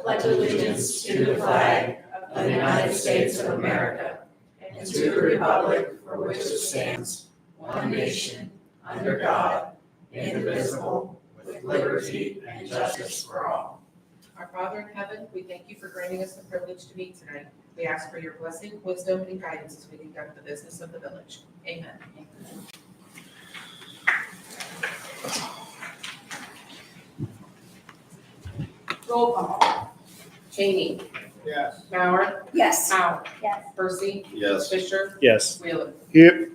pledge allegiance to the flag of the United States of America and to the republic for which it stands, one nation, under God, indivisible, with liberty and justice for all. Our Father in heaven, we thank you for granting us the privilege to meet tonight. We ask for your blessing, wisdom, and guidance as we conduct the business of the village. Amen. Roll call. Cheney. Yes. Bauer. Yes. Howe. Yes. Percy. Yes. Fisher. Yes. Wheeler. Yep.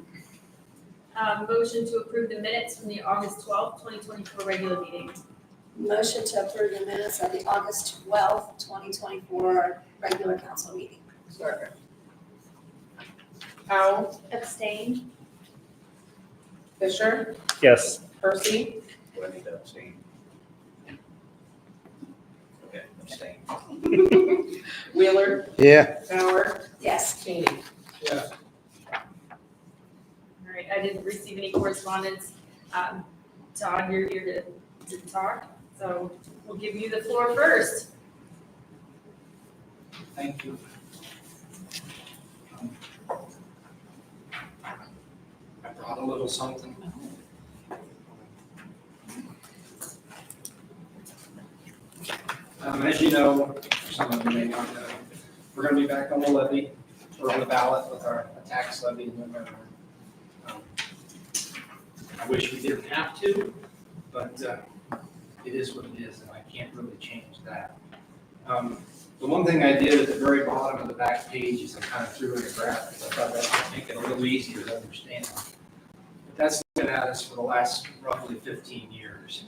Motion to approve the minutes from the August 12th, 2024 regular meeting. Motion to approve the minutes of the August 12th, 2024 regular council meeting. Second. Howe. Abstain. Fisher. Yes. Percy. Do I need to abstain? Okay, abstain. Wheeler. Yeah. Bauer. Yes. Cheney. Yes. All right, I didn't receive any correspondence. Todd, you're here to talk, so we'll give you the floor first. Thank you. I brought a little something. As you know, some of you may not know, we're going to be back on the levy, or on the ballot with our tax levy in November. I wish we didn't have to, but it is what it is, and I can't really change that. The one thing I did at the very bottom of the back page is I kind of threw in a graph, because I thought that would make it a little easier to understand. But that's been at us for the last roughly 15 years,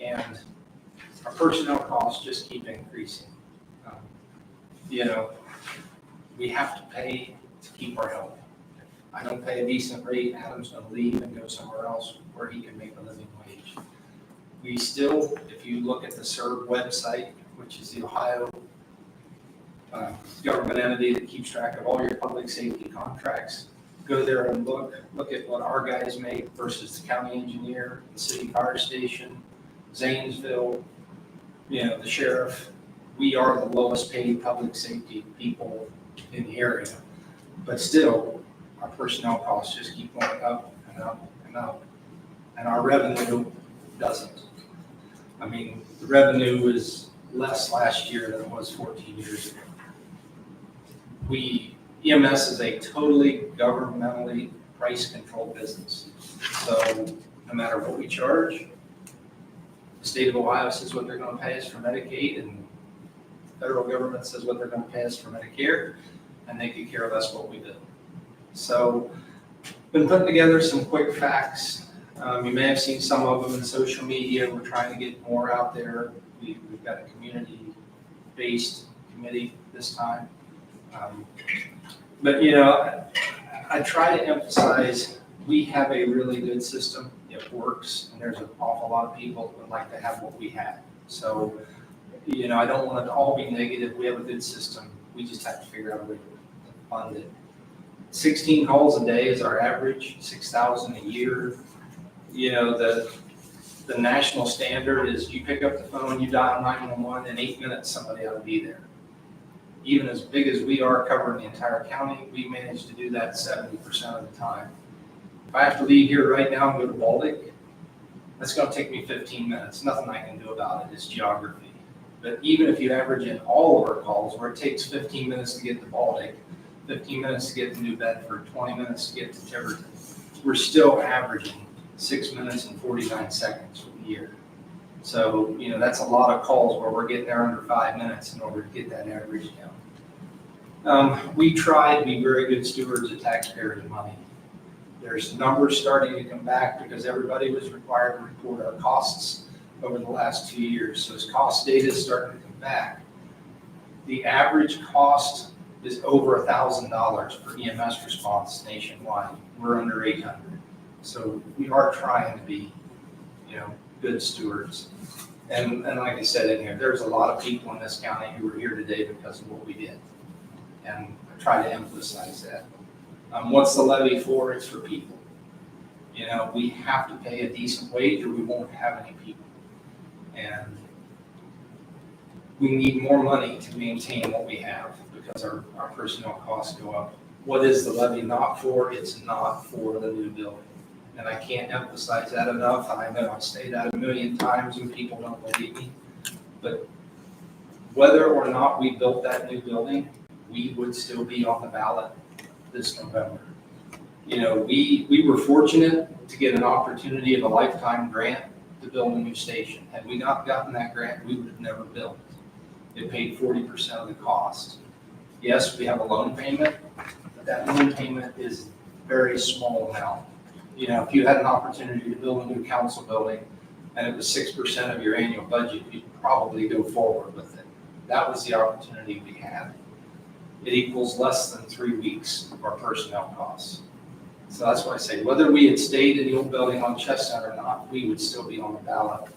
and our personnel costs just keep increasing. We have to pay to keep our help. If I don't pay a decent rate, Adam's gonna leave and go somewhere else where he can make a living wage. We still, if you look at the CERB website, which is the Ohio government entity that keeps track of all your public safety contracts, go there and look at what our guys make versus the county engineer, the city fire station, Zanesville, the sheriff. We are the lowest paid public safety people in the area, but still, our personnel costs just keep going up and up and up, and our revenue doesn't. I mean, the revenue is less last year than it was 14 years ago. EMS is a totally governmentally price controlled business. So no matter what we charge, the state of Ohio says what they're going to pay us for Medicaid, and the federal government says what they're going to pay us for Medicare, and they could care less what we do. So been putting together some quick facts. You may have seen some of them in social media. We're trying to get more out there. We've got a community-based committee this time. But I try to emphasize we have a really good system. It works, and there's an awful lot of people who would like to have what we have. So, I don't want it to all be negative. We have a good system. We just have to figure out a way to fund it. 16 calls a day is our average, 6,000 a year. The national standard is you pick up the phone, you dial 911, in 8 minutes somebody ought to be there. Even as big as we are covering the entire county, we manage to do that 70% of the time. If I have to leave here right now and go to Baltic, that's going to take me 15 minutes. Nothing I can do about it. It's geography. But even if you average in all of our calls, where it takes 15 minutes to get to Baltic, 15 minutes to get to New Bedford, 20 minutes to get to Tiverton, we're still averaging 6 minutes and 49 seconds for the year. So, that's a lot of calls where we're getting there under 5 minutes in order to get that average down. We try to be very good stewards of taxpayers' money. There's numbers starting to come back because everybody was required to report our costs over the last 2 years. So as cost data is starting to come back, the average cost is over $1,000 for EMS response nationwide. We're under 800. So we are trying to be, good stewards. And like I said in here, there's a lot of people in this county who are here today because of what we did. And I try to emphasize that. What's the levy for? It's for people. We have to pay a decent wage or we won't have any people. And we need more money to maintain what we have because our personnel costs go up. What is the levy not for? It's not for the new building. And I can't emphasize that enough. I know I've stated that a million times and people don't believe me. But whether or not we built that new building, we would still be on the ballot this November. You know, we were fortunate to get an opportunity of a lifetime grant to build a new station. Had we not gotten that grant, we would have never built. It paid 40% of the cost. Yes, we have a loan payment, but that loan payment is very small amount. You know, if you had an opportunity to build a new council building and it was 6% of your annual budget, you'd probably go forward with it. That was the opportunity we had. It equals less than 3 weeks of our personnel costs. So that's why I say, whether we had stayed in the old building on Chestnut or not, we would still be on the ballot.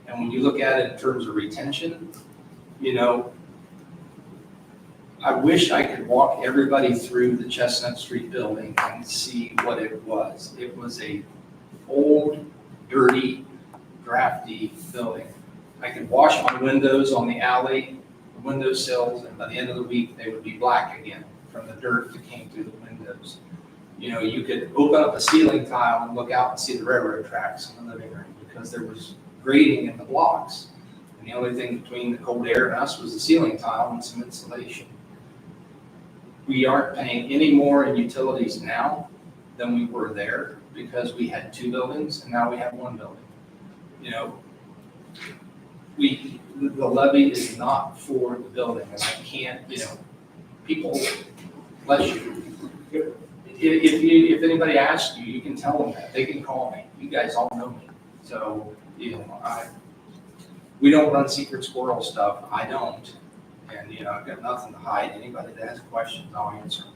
And when you look at it in terms of retention, you know, I wish I could walk everybody through the Chestnut Street building and see what it was. It was a old, dirty, drafty building. I could wash my windows on the alley, the window sills, and by the end of the week, they would be black again from the dirt that came through the windows. You know, you could open up a ceiling tile and look out and see the railroad tracks in the living room because there was grating in the blocks. And the only thing between the cold air and us was the ceiling tile and some insulation. We aren't paying any more in utilities now than we were there because we had 2 buildings and now we have 1 building. You know, the levy is not for the building, and I can't, you know, people, bless you. If anybody asks you, you can tell them that. They can call me. You guys all know me. So, you know, we don't run secret squirrel stuff. I don't. And, you know, I've got nothing to hide. Anybody that has questions, I'll answer them.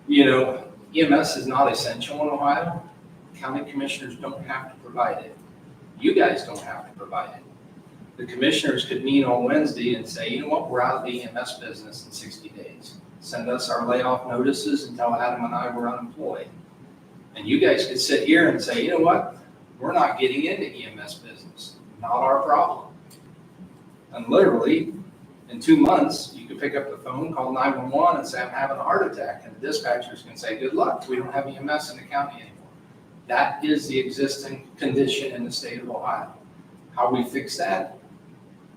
You know, EMS is not essential in Ohio. County commissioners don't have to provide it. You guys don't have to provide it. The commissioners could meet on Wednesday and say, you know what, we're out of the EMS business in 60 days. Send us our layoff notices and tell Adam and I we're unemployed. And you guys could sit here and say, you know what, we're not getting into EMS business. Not our problem. And literally, in 2 months, you could pick up the phone, call 911 and say, I'm having a heart attack. And the dispatchers can say, good luck, we don't have EMS in the county anymore. That is the existing condition in the state of Ohio. How we fix that,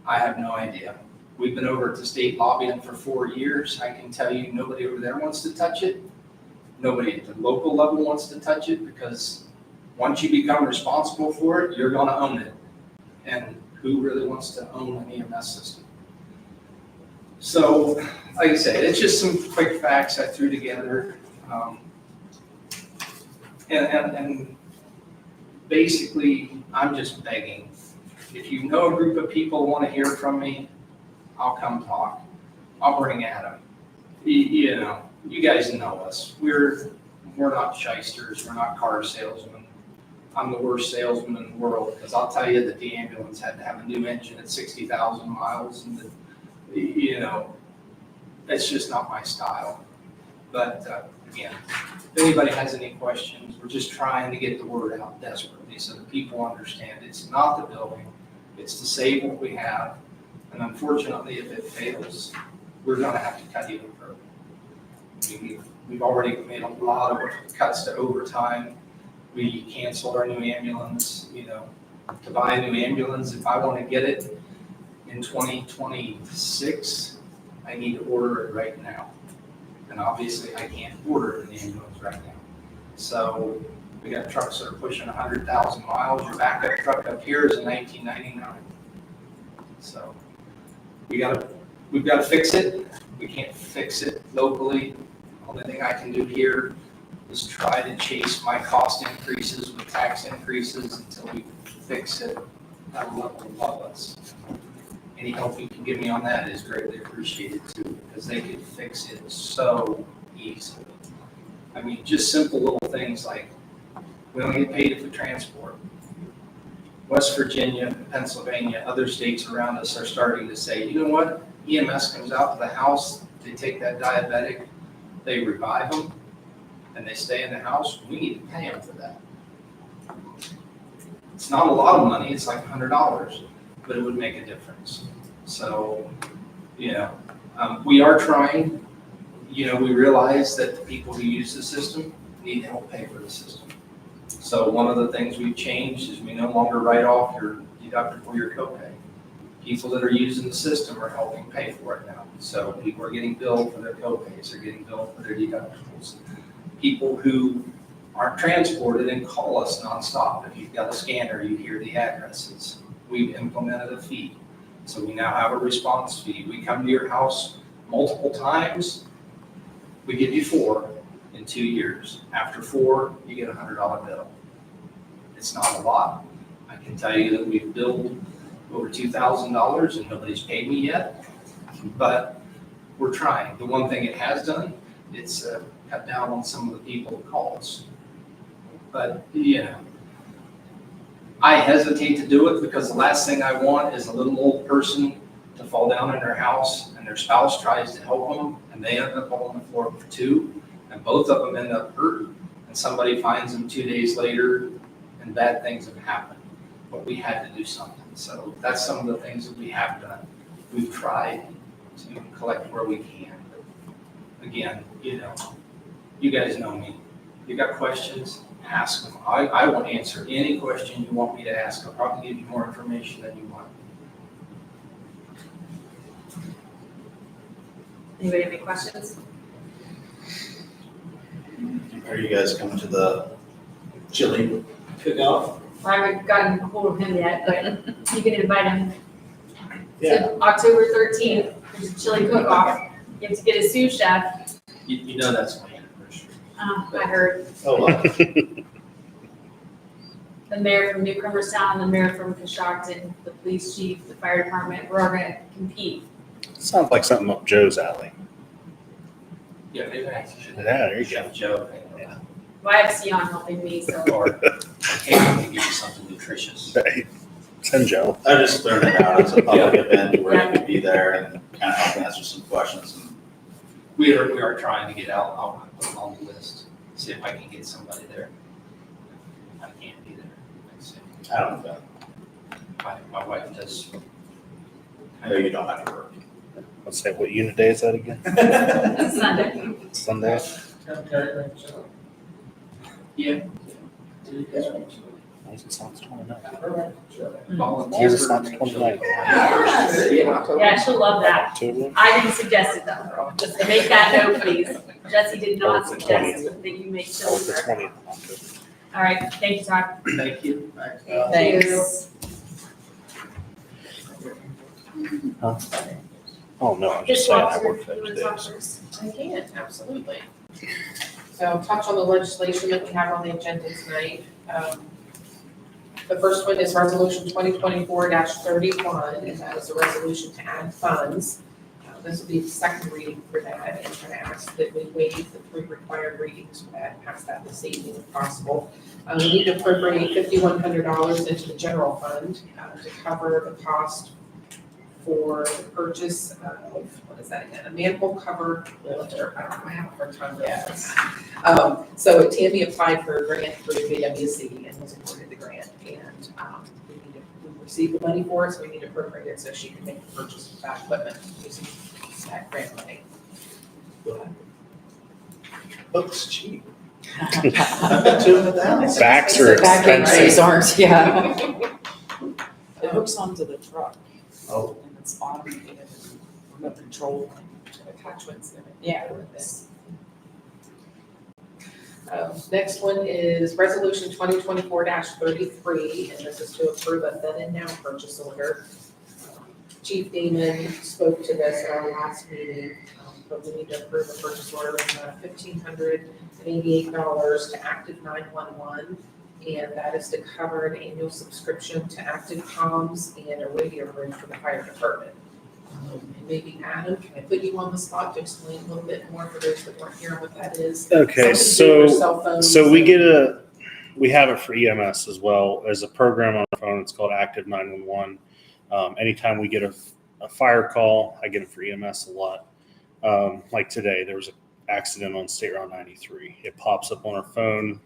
I have no idea. We've been over at the state lobbying for 4 years. I can tell you nobody over there wants to touch it. Nobody at the local level wants to touch it because once you become responsible for it, you're gonna own it. And who really wants to own an EMS system? So, like I said, it's just some quick facts I threw together. And basically, I'm just begging. If you know a group of people want to hear from me, I'll come talk. I'll bring Adam. You know, you guys know us. We're not shysters. We're not car salesmen. I'm the worst salesman in the world because I'll tell you that the ambulance had to have a new engine at 60,000 miles, and you know, it's just not my style. But again, if anybody has any questions, we're just trying to get the word out desperately so that people understand it's not the building, it's to save what we have. And unfortunately, if it fails, we're going to have to cut even further. I mean, we've already made a lot of cuts to overtime. We canceled our new ambulance. You know, to buy a new ambulance, if I want to get it in 2026, I need to order it right now. And obviously, I can't order an ambulance right now. So we got trucks that are pushing 100,000 miles. Your backup truck up here is a 1999. So we've got to fix it. We can't fix it locally. The only thing I can do here is try to chase my cost increases with tax increases until we fix it at a level above us. Any help you can give me on that is greatly appreciated too, because they could fix it so easily. I mean, just simple little things like we don't get paid for transport. West Virginia, Pennsylvania, other states around us are starting to say, you know what? EMS comes out to the house, they take that diabetic, they revive them, and they stay in the house. We need to pay them for that. It's not a lot of money, it's like $100, but it would make a difference. So, we are trying. We realize that the people who use the system need help pay for the system. So one of the things we've changed is we no longer write off your deductible or your copay. People that are using the system are helping pay for it now. So people are getting billed for their copays, they're getting billed for their deductibles. People who aren't transported and call us nonstop. If you've got a scanner, you hear the addresses. We've implemented a fee. So we now have a response fee. We come to your house multiple times. We give you 4 in 2 years. After 4, you get a $100 bill. It's not a lot. I can tell you that we've billed over $2,000 and nobody's paid me yet, but we're trying. The one thing it has done, it's cut down on some of the people who call us. But, I hesitate to do it because the last thing I want is a little old person to fall down in their house and their spouse tries to help them and they end up on the floor for 2 and both of them end up hurt and somebody finds them 2 days later and bad things have happened. But we had to do something. So that's some of the things that we have done. We've tried to collect where we can. But again, you guys know me. You got questions, ask them. I will answer any question you want me to ask. I'll probably give you more information than you want. Anybody have any questions? Are you guys coming to the chili cook-off? I haven't gotten a hold of him yet, but you can invite him. So October 13th, there's a chili cook-off. You have to get a sous chef. You know that's my anniversary. I heard Oh, wow. the mayor from Newcomerstown, the mayor from Coshocton, the police chief, the fire department, we're all gonna compete. Sounds like something up Joe's alley. Yeah, maybe I should. Yeah, there you go. Chef Joe. Well, I have Sion helping me, so. Or occasionally give you something nutritious. Hey, send Joe. I just throwing it out as a public event where you could be there and kind of help answer some questions. And We are trying to get out. I'll put it on the list, see if I can get somebody there. I can't be there. Like I said, I don't know. My wife does. I know you don't have to work. Let's say, what unit day is that again? Sunday. Sunday? Yeah. Sounds 29. Volunteers. Sounds 29. Yeah, she'll love that. 2 of them? I didn't suggest it though. Just make that note, please. Jesse did not suggest that you make Oh, chili. the for her. 20th of October. All right, thank you, Todd. Thank you. Thanks. Oh, no, I'm just saying I work those You wanna talk days. first? I can, absolutely. So touch on the legislation that we have on the agenda tonight. The first one is resolution 2024-31, and that is a resolution to add funds. This will be the second reading for that, and I'm going to ask that we waive the 3 required readings for that, pass that this evening if possible. We need to appropriate $5,100 into the general fund to cover the cost for the purchase of, what is that again, a manhole cover lifter. I don't know, I have a hard time with this. So Tammy applied for a grant through VWC and was awarded the grant, and we received the money for it, so we need to appropriate it so she can make the purchase of that equipment using that grant money. Looks cheap. I bet $200,000. Backs are Backing expensive. rays aren't, yeah. It hooks onto the truck. Oh. And it's bottom, and remote control. Attachments in it. Yeah. Next one is resolution 2024-33, and this is to approve a then and now purchase order. Chief Damon spoke to this at our last meeting, but we need to approve a purchase order of $1,588 to Active 911. And that is to cover an annual subscription to Active Comms and a radio room for the fire department. And maybe Adam, can I put you on the spot to explain a little bit more for those that weren't hearing what that is? Okay, Something to do with so cell phones we have it for EMS as well as a program on our phone. It's called Active 911. Anytime we get a fire call, I get it for EMS a lot. Like today, there was an accident on State Route 93. It pops up on our phone,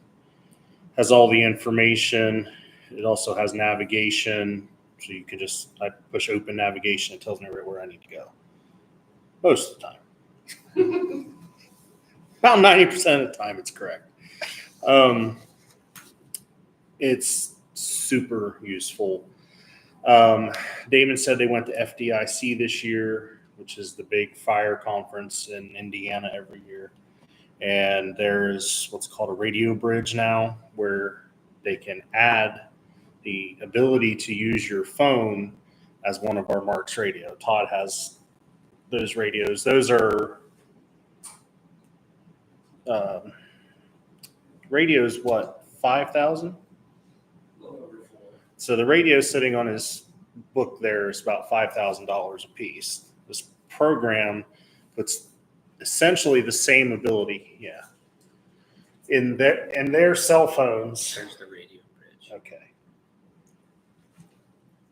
has all the information. It also has navigation, So you can I push open navigation, it tells me right where I need to go. Most of the time. About 90% of the time it's correct. It's super useful. Damon said they went to FDIC this year, which is the big fire conference in Indiana every year. And there's what's called a radio bridge now, where they can add the ability to use your phone as one of our Marks radio. Todd has those radios. Those are radios, what, 5,000? So the radio sitting on his book there is about $5,000 a piece. This program puts essentially the same ability, in their cell phones. There's the radio bridge. Okay.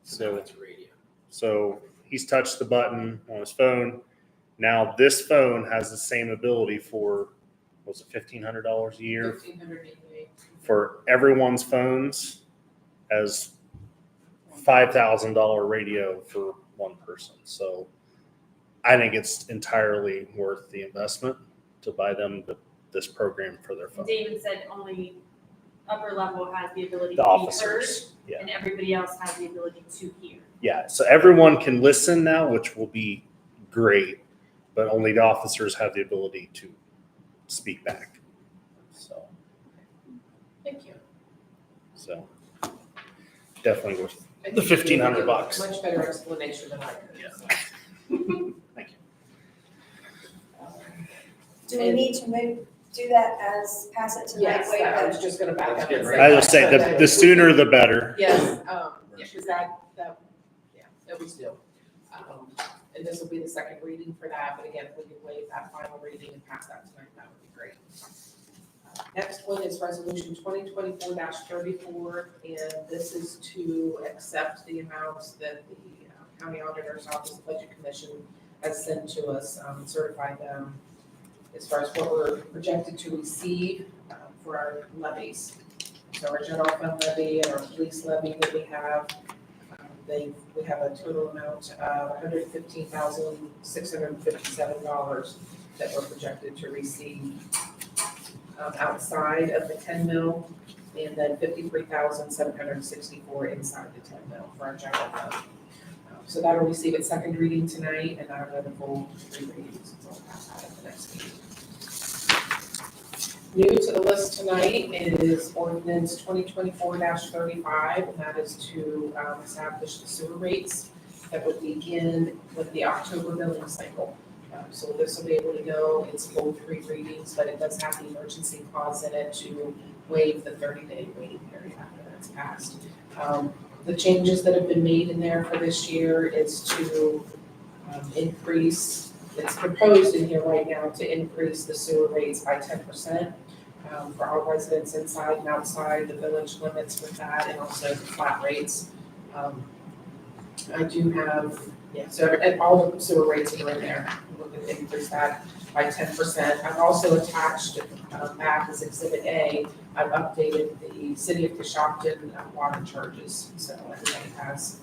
So it's radio. So he's touched the button on his phone. Now this phone has the same ability for, was it $1,500 a year? $1,588. For everyone's phones as $5,000 radio for one person. So I think it's entirely worth the investment to buy them this program for their phone. David said only upper level has the ability The to be heard, officers, yeah. and everybody else has the ability to hear. Yeah, so everyone can listen now, which will be great, but only the officers have the ability to speak back. Thank you. So definitely worth I the think you gave $1,500 a bucks. Much better explanation than I could. Yeah. so. Thank you. Do we need to do that as, pass it tonight? Yes, Wait, I was just gonna back Let's up get and right say I that. was saying, So the sooner the better. Yes, because that, we do. And this will be the second reading for that, but again, if we can waive that final reading and pass that tonight, that would be great. Next one is resolution 2024-34, and this is to accept the amounts that the county auditor's office, the budget commission has sent to us, certify them as far as what we're projected to receive for our levies. So our general fund levy and our police levy that we have, we have a total amount of $115,657 that we're projected to receive outside of the 10 mil, and then $53,764 inside the 10 mil for our general fund. So that'll receive its second reading tonight, and that'll go the full 3 readings, so we'll pass that at the next meeting. New to the list tonight is ordinance 2024-35, and that is to establish the sewer rates that would begin with the October billing cycle. So this will be able to go, it's full 3 readings, but it does have the emergency clause in it to waive the 30-day waiting period after that's passed. The changes that have been made in there for this year is to increase, it's proposed in here right now to increase the sewer rates by 10% for all residents inside and outside the village limits with that, and also the flat rates. I do have, so and all the sewer rates are in there. We're going to increase that by 10%. I've also attached back as Exhibit A, I've updated the City of Coshocton water charges. So everybody has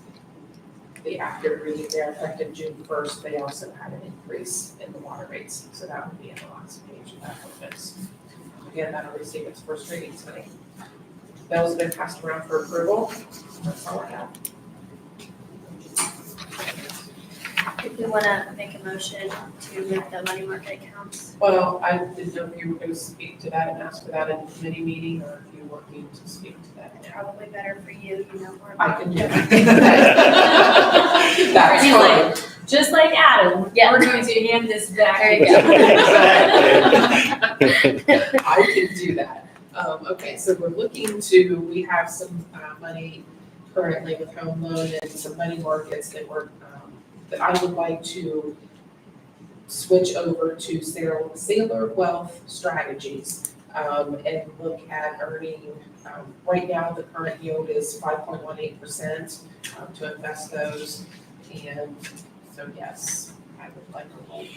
the accurate reading there. Effective June 1st, they also had an increase in the water rates. So that would be in the last page of that ordinance. Again, that'll receive its first reading tonight. Those have been passed around for approval. That's all I have. If we want to make a motion to move the money market accounts. Well, I didn't know if you were going to speak to that and ask for that in the committee meeting, or if you want me to speak to that now. Probably better for you, you know more I about can it. do that. That's She's fine. Just like Adam, Yeah. we're going to hand this back. There you go. I can do that. Okay, so we're looking to, we have some money currently with home loan and some money markets that we're, that I would like to switch over to Sailor Wealth Strategies and look at earning, right now the current yield is 5.18% to invest those. And so yes, I would like to hold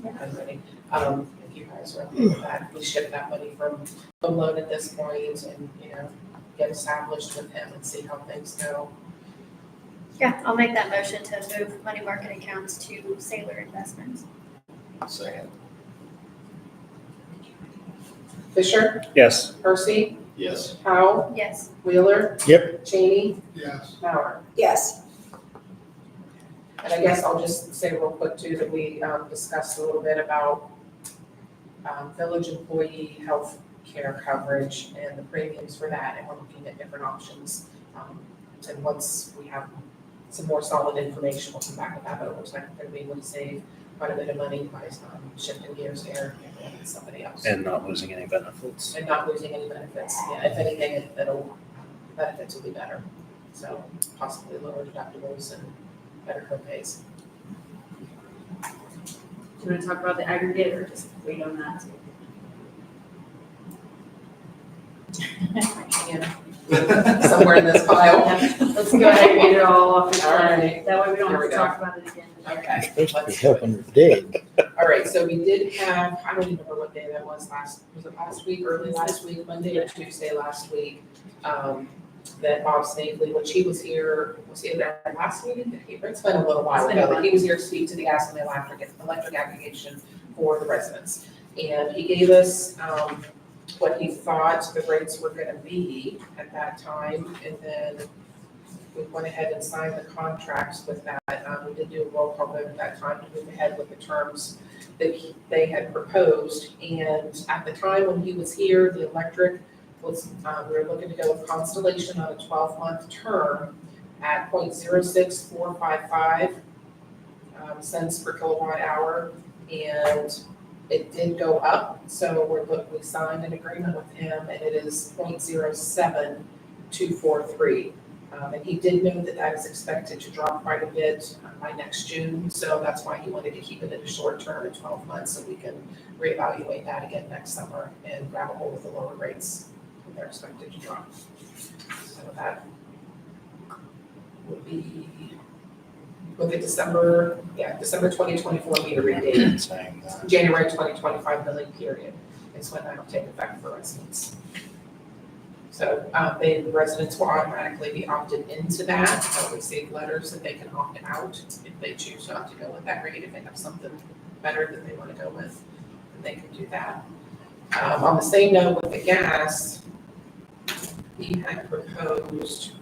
that money. If you guys are okay with that, we ship that money from home loan at this point and, get established with him and see how things go. Yeah, I'll make that motion to move money market accounts to Sailor Investments. Second. Fisher, Yes. Percy, Yes. Powell, Yes. Wheeler. Yep. Cheney, Yes. Bauer. Yes. And I guess I'll just say real quick too, that we discussed a little bit about village employee health care coverage and the premiums for that, and we're looking at different options. And once we have some more solid information, we'll come back with that, but it looks like we're gonna be able to save quite a bit of money by shifting gears there and somebody else. And not losing any benefits. And not losing any benefits. Yeah, if anything, benefits will be better. So possibly lower deductibles and better co-pays. Do you want to talk about the aggregate or just wait on that? Somewhere in this pile. Let's go ahead and get it all off the All plate. right. That way we don't Here have we to go. talk about it again. Okay. Supposed to be helping her dig. All right, so we did have, I don't even remember what day that was it last week, early last week, Monday or Tuesday last week? That Bob Snavely, when she was here, was he there last meeting? It's been a little while It's been a ago, while. he was here to speak to the gas and the electric aggregation for the residents. And he gave us, what he thought the rates were gonna be at that time, and then we went ahead and signed the contracts with that. We did do a roll call vote at that time to move ahead with the terms that they had proposed. And at the time when he was here, the electric was, we were looking to go with Constellation on a 12-month term at 0.06455 cents per kilowatt hour. And it did go up, so we signed an agreement with him, and it is 0.07243. And he did note that that is expected to drop quite a bit by next June, so that's why he wanted to keep it at a short term at 12 months, so we can reevaluate that again next summer and grab a hold of the lower rates that they're expected to drop. So that would be, look at December 2024 meter read date. Saying that. January 2025 billing period is when that'll take effect for residents. So the residents will automatically be opted into that. They'll receive letters that they can opt out if they choose not to go with that rate. If they have something better that they want to go with, then they can do that. On the same note with the gas, he had proposed,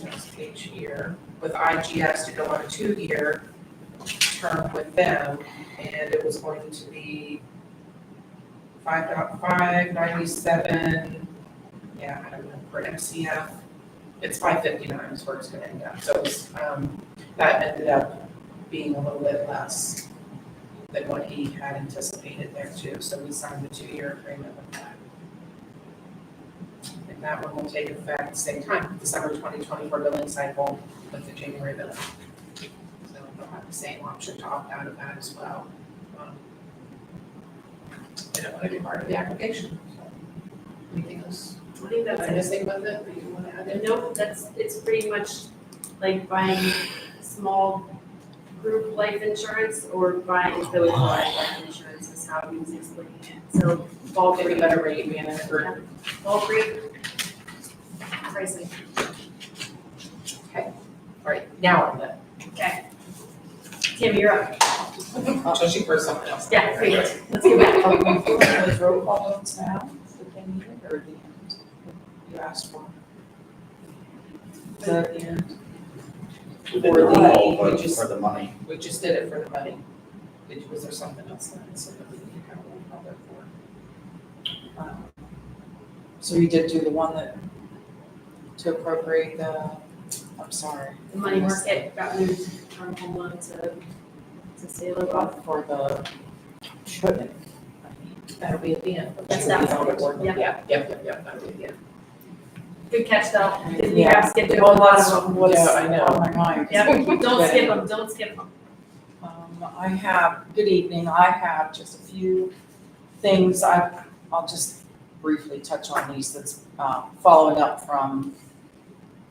next page here, with IGS to go on a 2-year term with them, and it was going to be 5.597. Yeah, I don't know, for MCF, it's 559 is where it's gonna end up. So it's, that ended up being a little bit less than what he had anticipated there too. So we signed the 2-year agreement with that. And that one will take effect same time, December 2024 billing cycle with the January billing. So they'll have the same option to opt out of that as well. They don't want to be part of the application. So, anything else? I think that's Am I missing with it, that you want to add in? Nope, it's pretty much like buying small group life insurance or buying village-wide life insurance is how he was explaining it. So all Get a three, better rate, we have all three pricing. All right, now I'm done. Okay. Tim, you're up. So she for something else. Yeah, great. Let's go back. Are we doing those roll call votes now, that they needed, or at the end? You asked for. Is that at the end? We did Or the the- roll we for just- the money. We just did it for the money. Was there something else that I said that we need to have a roll call vote for? So you did do the one that, to appropriate the, I'm sorry. The money market got moved from home loan to Sailor Bob. For the, shouldn't. That'll be at the end. That's Should be that. on the board. Yeah. Yep, that'll be at the end. Good catch though. You Yeah. have skipped over a lot of them. What's Yeah, I know. on my mind. Yep, don't skip them, don't skip them. I have, good evening, I have just a few things, I'll just briefly touch on these, that's following up from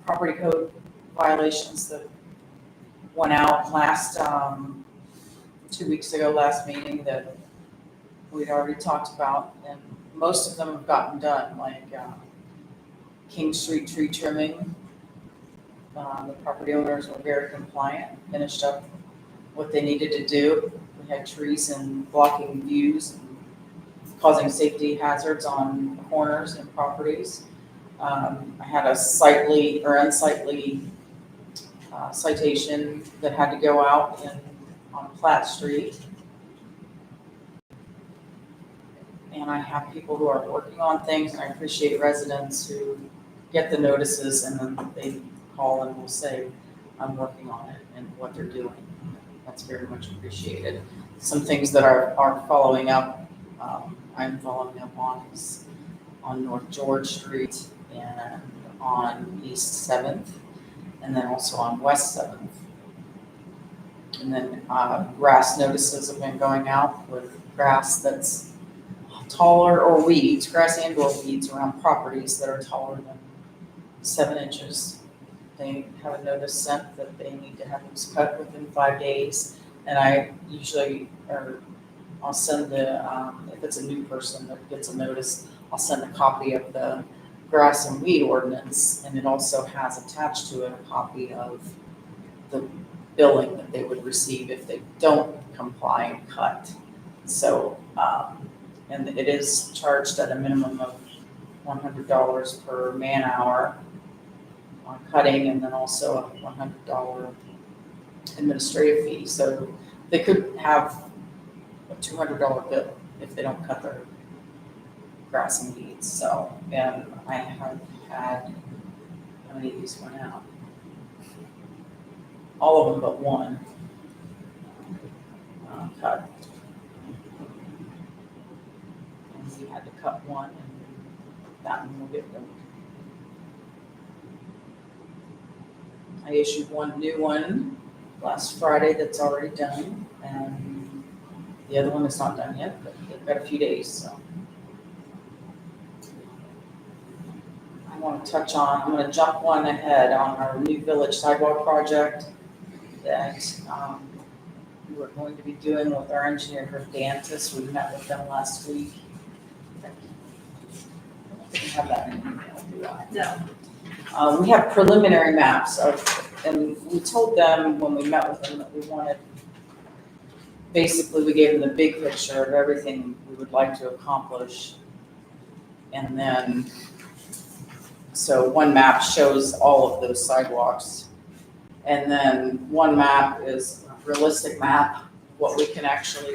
property code violations that went out last, 2 weeks ago, last meeting, that we'd already talked about, and most of them have gotten done, like King Street tree trimming, The property owners were very compliant, finished up what they needed to do. We had trees and blocking views and causing safety hazards on corners and properties. I had a sightly or unsightly citation that had to go out on Platt Street. And I have people who are working on things, and I appreciate residents who get the notices and then they call and will say, I'm working on it and what they're doing. That's very much appreciated. Some things that are following up, I'm following up on is on North George Street and on East 7th, and then also on West 7th. And then grass notices have been going out with grass that's taller, or weeds, grass and or weeds around properties that are taller than 7 inches. They have a notice sent that they need to have those cut within 5 days. And I usually, I'll send if it's a new person that gets a notice, I'll send a copy of the grass and weed ordinance, and it also has attached to it a copy of the billing that they would receive if they don't comply and cut. So, and it is charged at a minimum of $100 per man hour on cutting, and then also a $100 administrative fee. So they could have a $200 bill if they don't cut their grass and weeds. So, and I have had, how many of these went out? All of them but one cut. And we had to cut one, and that one will get done. I issued one new one last Friday that's already done, and the other one is not done yet, but they've got a few days, so. I want to touch on, I'm going to jump one ahead on our new village sidewalk project that we're going to be doing with our engineer, Griff Dantis. We met with them last week. I don't think I have that in the email, do I? No. We have preliminary maps and we told them when we met with them that we wanted, basically we gave them the big picture of everything we would like to accomplish. And then, so one map shows all of those sidewalks. And then one map is a realistic map, what we can actually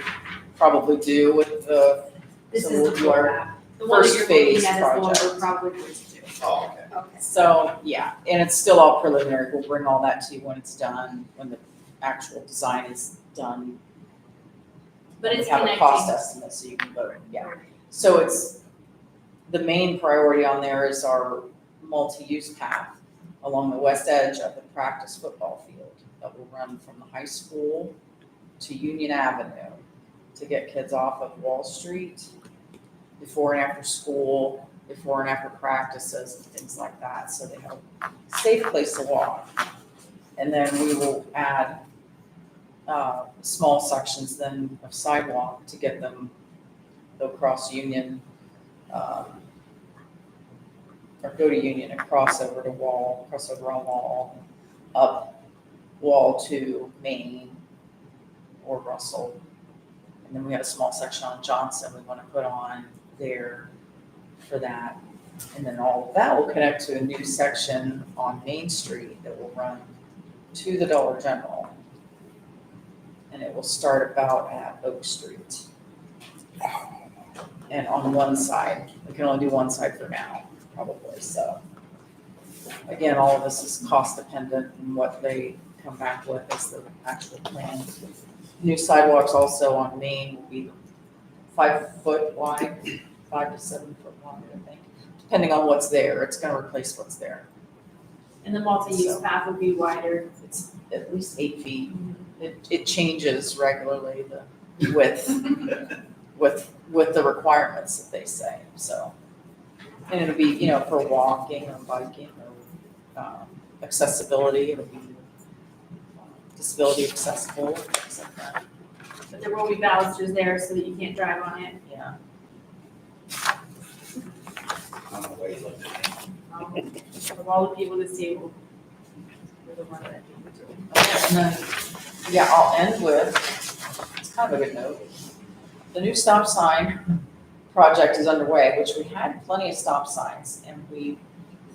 probably do with the, This So is we'll the do full our map. The one that first you're phase looking at is the one project. we're probably going to do. Oh, okay. Okay. so, yeah, and it's still all preliminary. We'll bring all that to you when it's done, when the actual design is done. But it's We have a cost connecting. estimate, so you can vote, yeah. So it's, the main priority on there is our multi-use path along the west edge of the practice football field that will run from the high school to Union Avenue to get kids off of Wall Street before and after school, before and after practices, and things like that, so they have a safe place to walk. And then we will add small sections then of sidewalk to get them across Union, or go to Union and cross over to Wall, cross over on Wall, up Wall to Main or Russell. And then we have a small section on Johnson we want to put on there for that. And then all of that will connect to a new section on Main Street that will run to the Dollar General. And it will start about at Oak Street. And on one side, we can only do one side for now, probably, so. Again, all of this is cost dependent and what they come back with is the actual plan. New sidewalks also on Main will be 5 foot wide, 5 to 7 foot wide, I think, depending on what's there. It's gonna replace what's there. And the multi-use So- path would be wider. It's at least 8 feet. It changes regularly, the width, with the requirements that they say, so. And it'll be, you know, for walking or biking or accessibility, it'll be disability accessible, things like that, But there will be balusters there so that you can't drive on it. yeah. I don't know why you looked at me. For all the people to see. with the one that you do. And then, yeah, I'll end with, it's kind of a good note. The new stop sign project is underway, which we had plenty of stop signs, and we,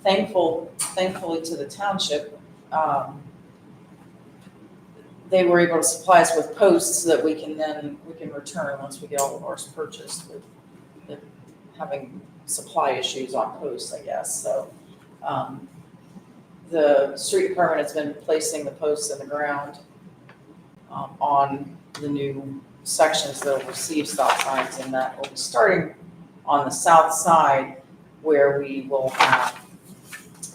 thankfully to the township, they were able to supply us with posts that we can return once we get all of ours purchased with having supply issues on posts, I guess, so. The street department has been placing the posts in the ground on the new sections that will receive stop signs, and that will be starting on the south side where we will have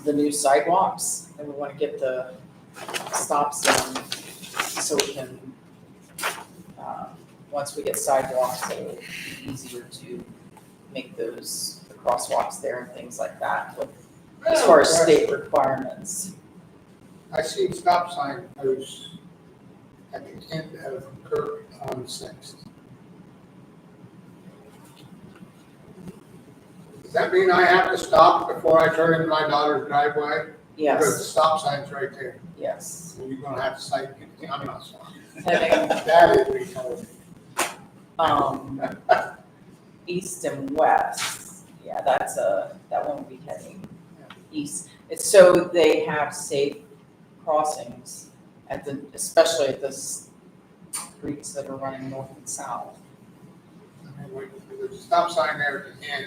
the new sidewalks, and we want to get the stops in so we can, once we get sidewalks, it'll be easier to make those, the crosswalks there and things like that, with, as far as state requirements. I see stop sign posts at the end of Kirk on Sixth. Does that mean I have to stop before I turn into my daughter's driveway? Because the Yes, stop sign's right there. yes. And you're gonna have to say, I'm not sorry. Heading, That is retarded. east and west, yeah, that one will be heading east. It's so they have safe crossings especially at the streets that are running north and south. I mean, there's a stop sign there at the end.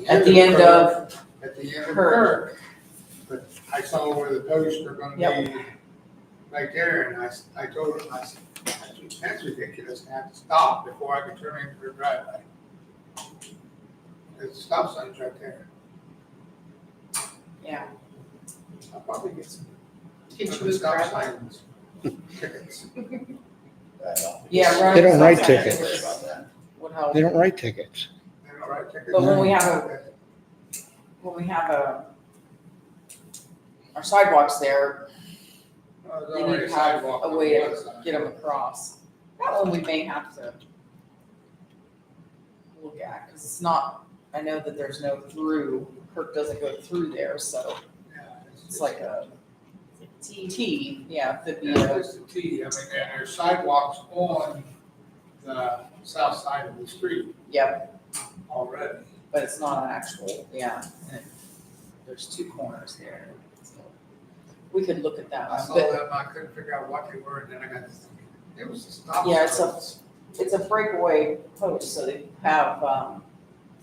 At the end of At the end of Kirk. Kirk. But I saw where the posts are gonna Yep. be right there, and I told him, I said, that's ridiculous, to have to stop before I can turn into the driveway. There's a stop sign's right there. Yeah, I'll probably get some. Can you some move stop driveway? signs tickets. yeah, right. They don't write Stop sign tickets. About that. would help. They don't write tickets. They're all right tickets. But when we have our sidewalks there, There's they already need to have sidewalk a on way one to side. get them across. That one we may have to look at, because it's not, I know that there's no through, Kirk doesn't go through there, so Yeah, it's like a T, yeah, it'd be Yeah, a, it's the T, I mean, and there's sidewalks on the south side of the street yep, already. but it's not an actual, yeah, and there's two corners there. So we could look at that I one, saw but them, I couldn't figure out what they were, and then I got this thinking, it was a stop. Yeah, it's a- sign. it's a breakaway post, so they have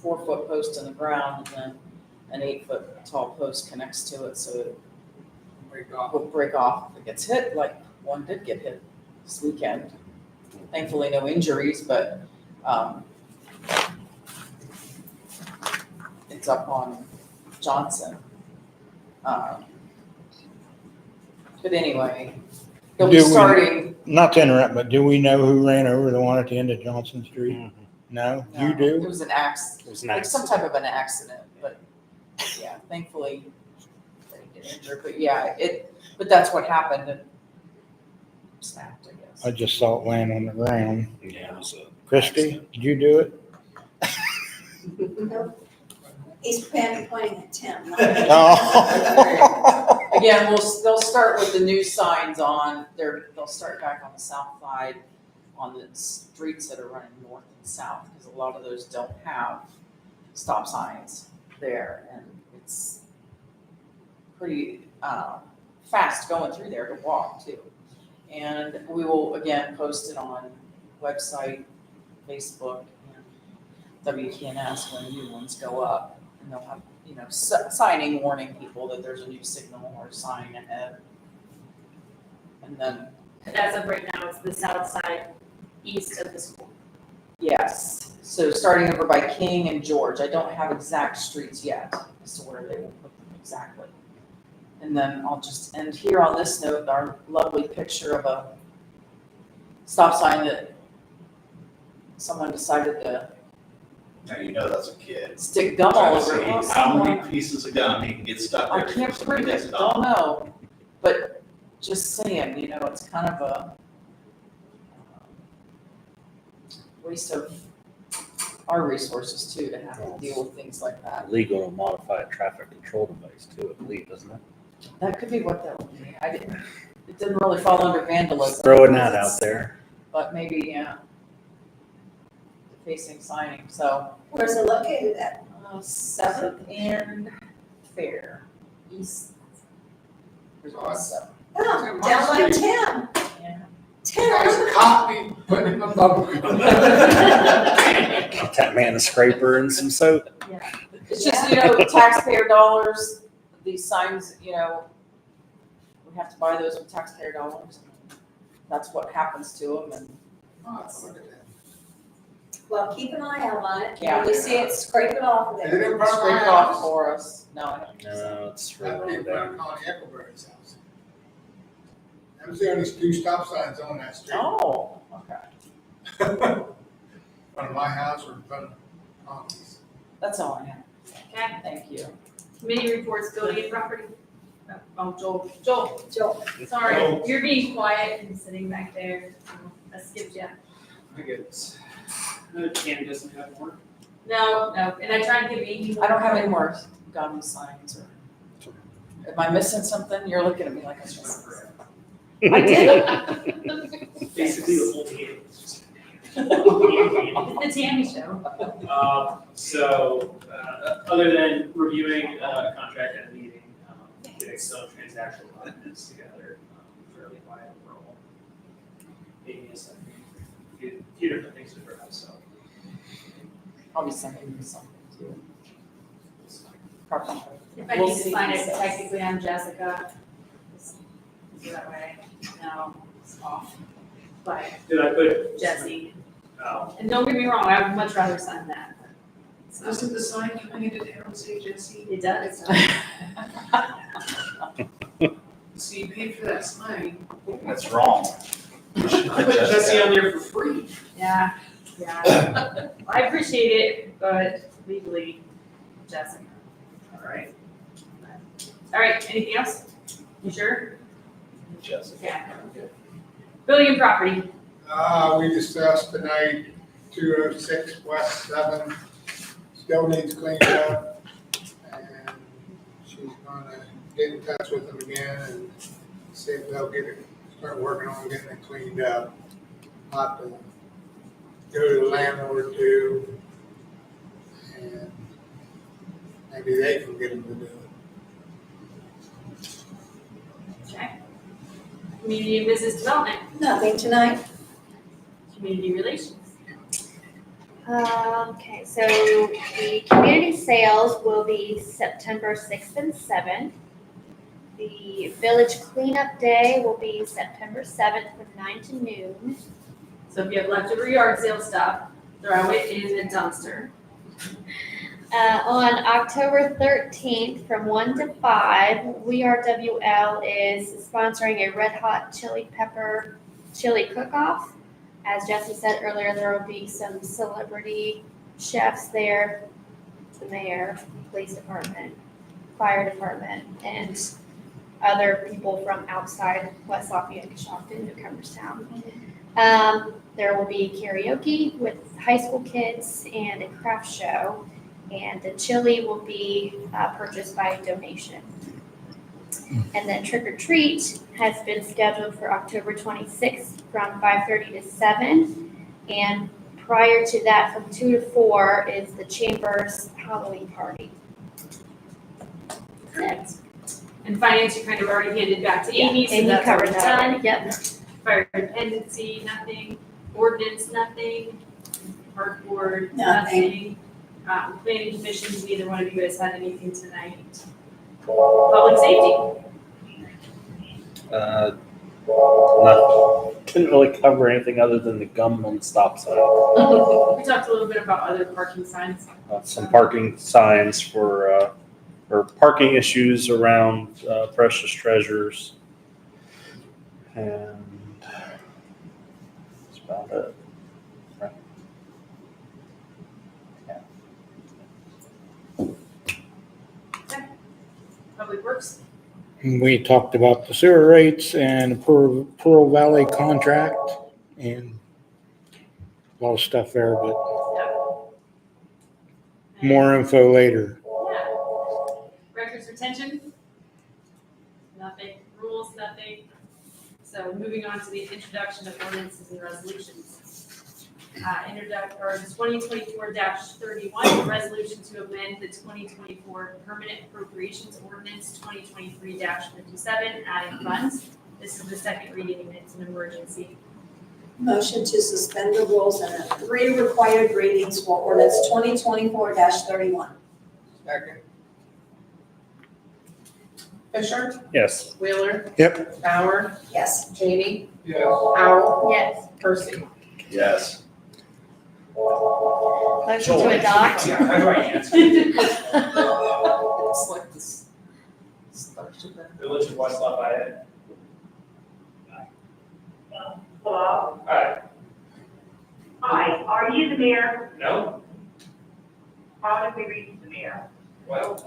4-foot post in the ground and then an 8-foot tall post connects to it, so it Break off. will break off if it gets hit, like one did get hit this weekend. Thankfully, no injuries, but it's up on Johnson. But anyway, they'll be Do we- starting, Not to interrupt, but do we know who ran over the one at the end of Johnson Street? No? You it do? was an accident. It was an Like some accident. type of an accident, but yeah, thankfully they didn't get injured, but yeah, but that's what happened and snapped, I guess. I just saw it land on the ground. Yeah, it was a Christie, did you do it? Nope. He's pointing at Tim. not me. Oh. Again, they'll start with the new signs they'll start back on the south side on the streets that are running north and south, because a lot of those don't have stop signs there, and it's pretty fast going through there to walk too. And we will again post it on website, Facebook, and WTNS when new ones go up, and they'll have, signing warning people that there's a new signal or sign ahead. And then, But as of right now, it's the south side east of the school. yes, so starting over by King and George, I don't have exact streets yet as to where they will put them exactly. And then I'll just end here on this note, our lovely picture of a stop sign that someone decided to Now, you know that's a kid. stick gum all over it. Trying to see how many pieces of gum he can get stuck there. I can't before somebody prove takes it, off. don't know, but just saying, it's kind of a waste of our resources too, to have to deal with things like that. Illegal to modify a traffic control device too, I believe, isn't it? That could be what that would be. It didn't really fall under vandalism. Throwing that out there. But maybe, yeah. Facing signing, so. Where's it located at? 7th and Fair, east. There's one 7th. Oh, down by Tim. Yeah. Tim. Guys caught me putting my bubble gum. Get that man a scraper and some soap. It's just, taxpayer dollars, these signs, we have to buy those with taxpayer dollars. That's what happens to them, and Oh, look at that. Well, keep an eye out on it. Yeah. When you see it, scrape it off of Is it there. in front of scrape my it off house? for us. No, I don't. No, it's That would really be in front down. of Connie Eccleberry's house. Them the only 2 stop signs on that street. Oh, okay. In front of my house or in front of Connie's. That's all I have. Okay, Thank you. committee reports, building and property. Oh, Joel, Joel. sorry, Joel. you're being quiet and sitting back there, so I skipped you. I guess. Tammy doesn't have work. No, and I tried to give Amy. I don't have any more gun signs or. Am I missing something? You're looking at me like I'm missing. I did. Basically, the whole game is just. It's the Tammy show. Other than reviewing a contract at a meeting, getting some transactional documents together, fairly quiet overall. Maybe a few different things to grab, so. I'll be sending you something too. Probably. If I We'll need to see. sign it, technically I'm Jessica. So that way, no, it's off. But Did I put? Jesse, Oh. and don't get me wrong, I would much rather sign that. So, Doesn't the sign coming into town say Jesse? it does. So you paid for that sign. That's wrong. I put Jesse on there for free. Yeah. I appreciate it, but legally, Jessica. All right. All right, anything else? You sure? Jessica. Yeah. Building and property. We discussed tonight 206 West 7, still needs cleaned up. And she's gonna get in touch with them again and see if they'll start working on getting it cleaned up. I'll have to go to the landlord too. And maybe they can get them to do it. Okay. Community and business development, Nothing tonight. community relations. Okay, so the community sales will be September 6th and 7th. The village cleanup day will be September 7th from 9 to noon. So if you have leftover yard sale stuff, throw it in the dumpster. On October 13th from 1 to 5, WRWL is sponsoring a red hot chili pepper chili cook-off. As Jesse said earlier, there will be some celebrity chefs there, the mayor, police department, fire department, and other people from outside West Lafayette, Coshocton, Newcomerstown. There will be karaoke with high school kids and a craft show, and the chili will be purchased by donation. And then trick or treat has been scheduled for October 26th from 5:30 to 7. And prior to that, from 2 to 4 is the Chamber's Halloween party. Correct. And finance, you kind of already handed back to Amy, so Amy that's covered already that done. already. Yep. Fire dependency, nothing. Ordinance, nothing. Park board, Nothing. nothing. Planning commissions, neither one of you guys had anything tonight. Public safety. No, didn't really cover anything other than the gum on the stop sign. We talked a little bit about other parking signs. Some parking signs or parking issues around Precious Treasures. And that's about it. Public works. We talked about the sewer rates and the Pearl Valley contract and a lot of stuff there, but more info later. Yeah. Records retention. Nothing. Rules, nothing. So moving on to the introduction of ordinances and resolutions. Or 2024-31, resolution to amend the 2024 permanent appropriations ordinance 2023-57, adding funds. This is the second reading and it's an emergency. Motion to suspend the rules and the 3 required readings for ordinance 2024-31. Second. Fisher, Yes. Wheeler. Yep. Bauer, Yes. Cheney, Yes. Howell, Yes. Percy. Yes. Motion to adopt. Yeah, how do I answer? It's like this. Starts with that. Village of West Lafayette. Hello? Hi. Hi, are you the mayor? No? How did we reach the mayor? Well, you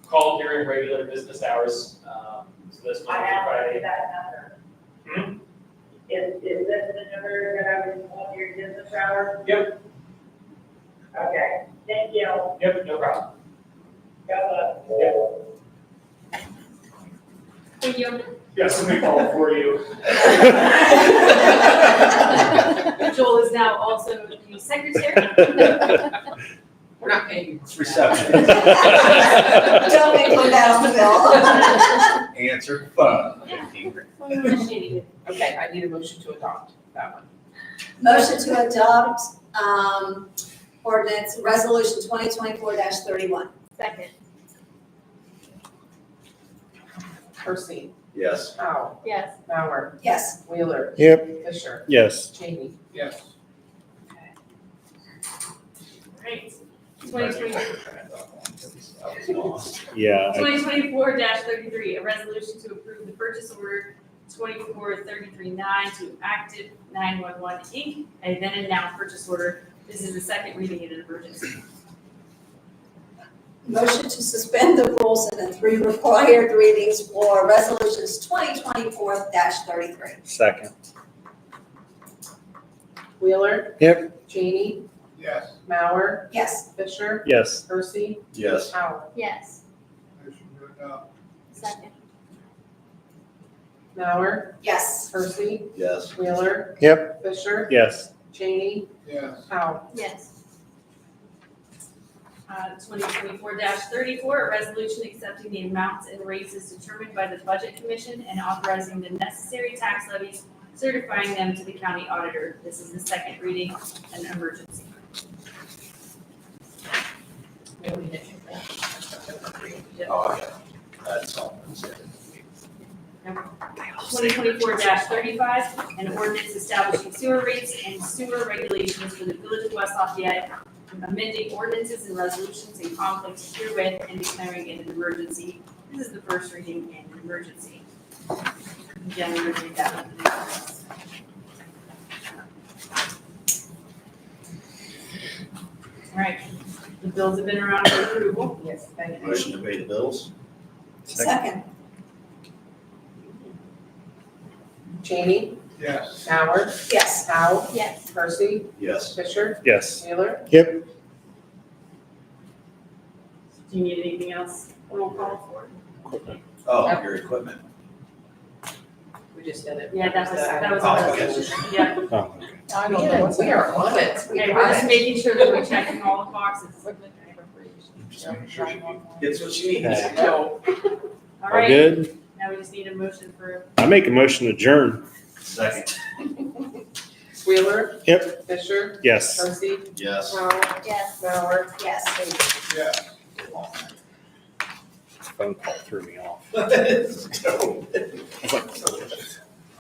called during regular business hours, so this I Monday through have Friday. that number. Hmm? Is this the number that I was on your business hours? Yep, Okay, thank you. yep, no problem. God bless. Yep. Thank you. Yeah, somebody called for you. Joel is now also the secretary. We're not paying you. It's reception. Don't make put that on the bill. Answer phone. Okay, I need a motion to adopt that one. Motion to adopt, ordinance, resolution 2024-31. Second. Percy, Yes. Howell, Yes. Bauer, Yes. Wheeler. Yep. Fisher, Yes. Cheney. Yes. Right. 2024. Yeah. 2024-33, a resolution to approve the purchase order 24339 to Active 911 Inc., a then and now purchase order. This is the second reading in an emergency. Motion to suspend the rules and the 3 required readings for resolutions 2024-33. Second. Wheeler. Yep. Cheney, Yes. Mauer, Yes. Fisher, Yes. Percy, Yes. Howell. Yes. Motion to adopt. Second. Mauer, Yes. Percy, Yes. Wheeler. Yep. Fisher, Yes. Cheney, Yes. Howell. Yes. 2024-34, a resolution accepting the amounts and rates as determined by the Budget Commission and authorizing the necessary tax levies, certifying them to the county auditor. This is the second reading, an emergency. Oh, okay. That's all. 2024-35, an ordinance establishing sewer rates and sewer regulations for the Village of West Lafayette, amending ordinances and resolutions in conflict herewith and declaring it an emergency. This is the first reading and an emergency. Again, we're going to read that one. All right, the bills have been around for approval. Yes, thank you. Motion to pay the bills? Second. Cheney, Yes. Mauer, Yes. Howell, Yes. Percy, Yes. Fisher, Yes. Wheeler. Yep. Do you need anything else? Roll call for. Oh, your equipment. We just did it. Yeah, that was Oh, a okay. resolution. Yeah. Oh, okay. I don't know, we are on it. We Okay, we're got just it. making sure that we're checking all the boxes. Just making sure she gets what she needs. No. All All right, good? now we just need a motion for, I make a motion to adjourn. Second. Wheeler. Yep. Fisher, Yes. Percy, Yes. Howell, Yes. Mauer, Yes. Yes. Phone call threw me off. Let's go.